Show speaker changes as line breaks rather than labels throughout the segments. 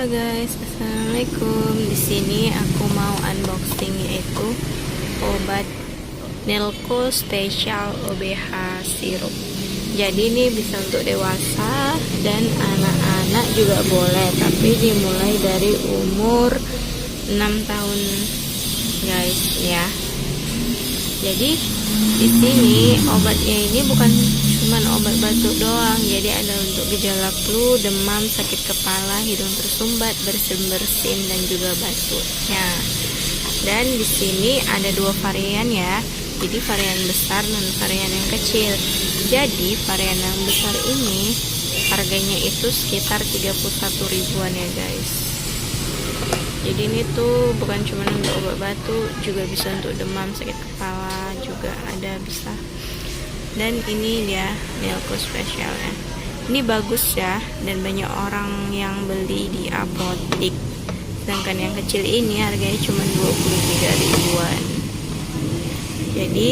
Halo guys, assalamualaikum. Di sini aku mau unboxing yaitu obat Nelco Special OBH Sirup. Jadi ini bisa untuk dewasa dan anak-anak juga boleh, tapi dimulai dari umur 6 tahun guys ya. Jadi di sini obatnya ini bukan cuman obat batuk doang, jadi ada untuk gejala flu, demam, sakit kepala, hidung tersumbat, bersin-bersin dan juga batuknya. Dan di sini ada dua varian ya. Jadi varian besar dan varian yang kecil. Jadi varian yang besar ini harganya itu sekitar 31 ribuan ya guys. Jadi ini tuh bukan cuma untuk obat batuk, juga bisa untuk demam, sakit kepala juga ada bisa. Dan ini dia Nelco Special ya. Ini bagus ya, dan banyak orang yang beli di apotik. Sedangkan yang kecil ini harganya cuma 23 ribuan. Jadi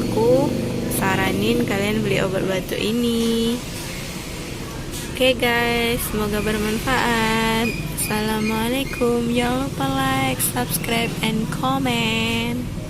aku saranin kalian beli obat batuk ini. Oke guys, semoga bermanfaat. Assalamualaikum. Jangan lupa like, subscribe, and comment.